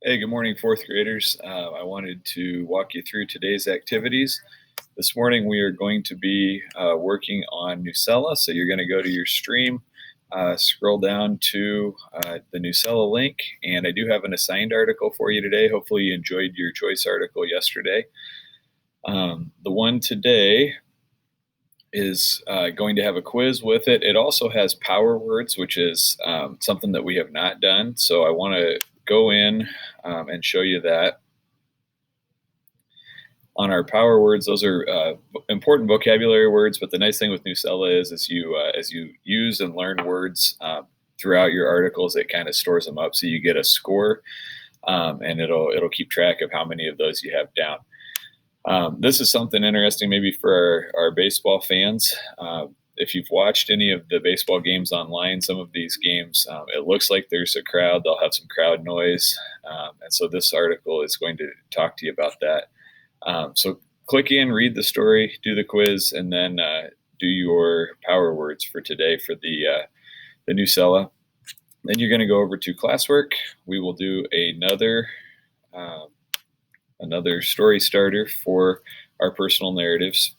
Hey, good morning, fourth graders. I wanted to walk you through today's activities. This morning we are going to be working on Nucella. So you're going to go to your stream, scroll down to the Nucella link, and I do have an assigned article for you today. Hopefully you enjoyed your choice article yesterday. The one today is going to have a quiz with it. It also has power words, which is something that we have not done. So I want to go in and show you that. On our power words, those are important vocabulary words. But the nice thing with Nucella is, as you use and learn words throughout your articles, it kind of stores them up, so you get a score, and it'll keep track of how many of those you have down. This is something interesting, maybe for our baseball fans. If you've watched any of the baseball games online, some of these games, it looks like there's a crowd. They'll have some crowd noise, and so this article is going to talk to you about that. So click in, read the story, do the quiz, and then do your power words for today for the Nucella. Then you're going to go over to classwork. We will do another story starter for our personal narratives.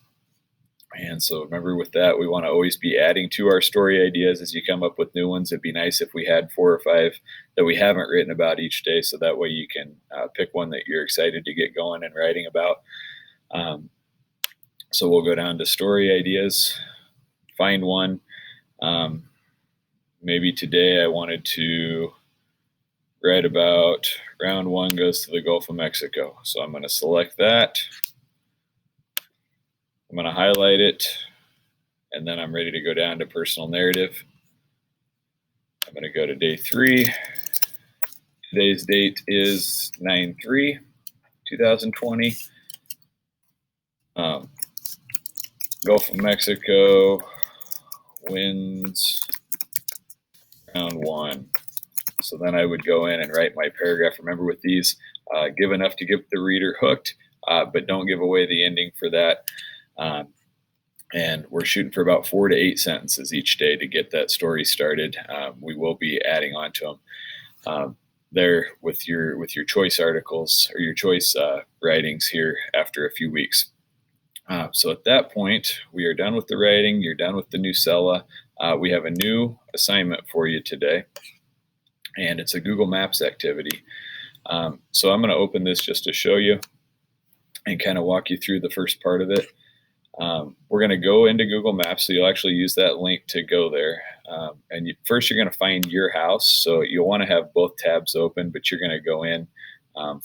And so remember, with that, we want to always be adding to our story ideas as you come up with new ones. It'd be nice if we had 4 or 5 that we haven't written about each day, so that way you can pick one that you're excited to get going and writing about. So we'll go down to story ideas, find one. Maybe today I wanted to write about round 1 goes to the Gulf of Mexico. So I'm going to select that. I'm going to highlight it, and then I'm ready to go down to personal narrative. I'm going to go to day 3. Today's date is 9/3/2020. Gulf of Mexico wins round 1. So then I would go in and write my paragraph. Remember, with these, give enough to get the reader hooked, but don't give away the ending for that. And we're shooting for about 4 to 8 sentences each day to get that story started. We will be adding on to them there with your choice articles or your choice writings here after a few weeks. So at that point, we are done with the writing. You're done with the Nucella. We have a new assignment for you today, and it's a Google Maps activity. So I'm going to open this just to show you and kind of walk you through the first part of it. We're going to go into Google Maps, so you'll actually use that link to go there. And first you're going to find your house. So you'll want to have both tabs open, but you're going to go in,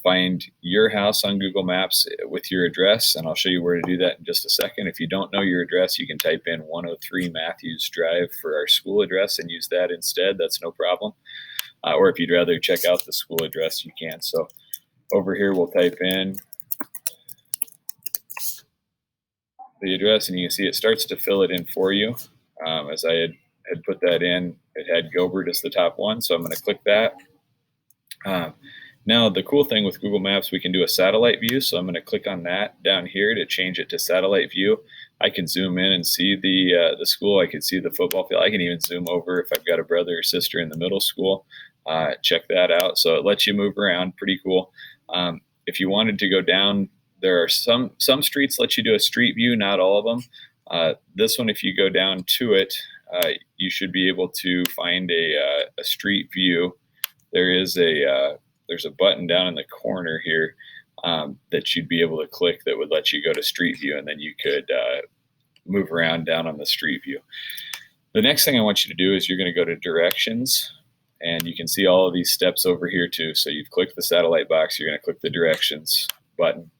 find your house on Google Maps with your address, and I'll show you where to do that in just a second. If you don't know your address, you can type in 103 Matthews Drive for our school address and use that instead. That's no problem. Or if you'd rather check out the school address, you can. So over here, we'll type in the address, and you can see it starts to fill it in for you. As I had put that in, it had Gilbert as the top one, so I'm going to click that. Now, the cool thing with Google Maps, we can do a satellite view, so I'm going to click on that down here to change it to satellite view. I can zoom in and see the school. I can see the football field. I can even zoom over if I've got a brother or sister in the middle school. Check that out. So it lets you move around. Pretty cool. If you wanted to go down, there are some streets let you do a street view, not all of them. This one, if you go down to it, you should be able to find a street view. There's a button down in the corner here that you'd be able to click that would let you go to street view, and then you could move around down on the street view. The next thing I want you to do is you're going to go to directions, and you can see all of these steps over here too. So you've clicked the satellite box, you're going to click the directions button.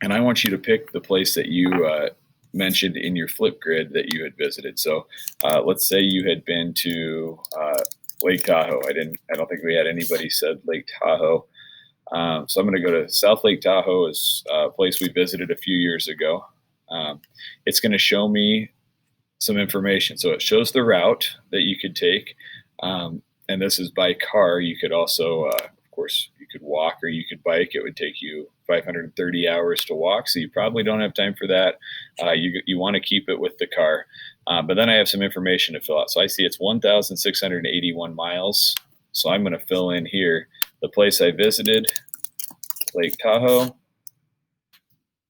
And I want you to pick the place that you mentioned in your flip grid that you had visited. So let's say you had been to Lake Tahoe. I don't think we had anybody said Lake Tahoe. So I'm going to go to South Lake Tahoe, is a place we visited a few years ago. It's going to show me some information. So it shows the route that you could take. And this is by car. You could also, of course, you could walk or you could bike. It would take you 530 hours to walk, so you probably don't have time for that. You want to keep it with the car. But then I have some information to fill out. So I see it's 1,681 miles. So I'm going to fill in here the place I visited, Lake Tahoe,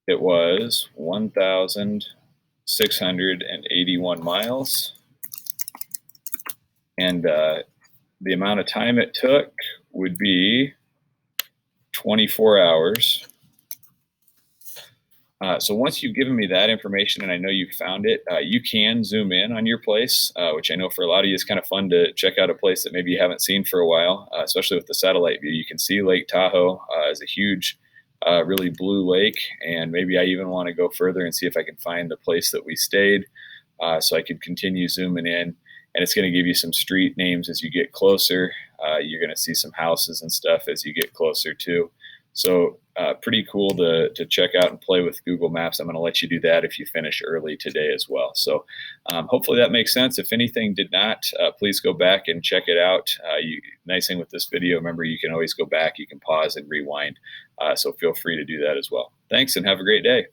it was 1,681 miles. And the amount of time it took would be 24 hours. So once you've given me that information and I know you've found it, you can zoom in on your place, which I know for a lot of you is kind of fun to check out a place that maybe you haven't seen for a while, especially with the satellite view. You can see Lake Tahoe as a huge, really blue lake. And maybe I even want to go further and see if I can find the place that we stayed, so I could continue zooming in. And it's going to give you some street names as you get closer. You're going to see some houses and stuff as you get closer too. So pretty cool to check out and play with Google Maps. I'm going to let you do that if you finish early today as well. So hopefully that makes sense. If anything did not, please go back and check it out. Nice thing with this video, remember, you can always go back. You can pause and rewind. So feel free to do that as well. Thanks and have a great day.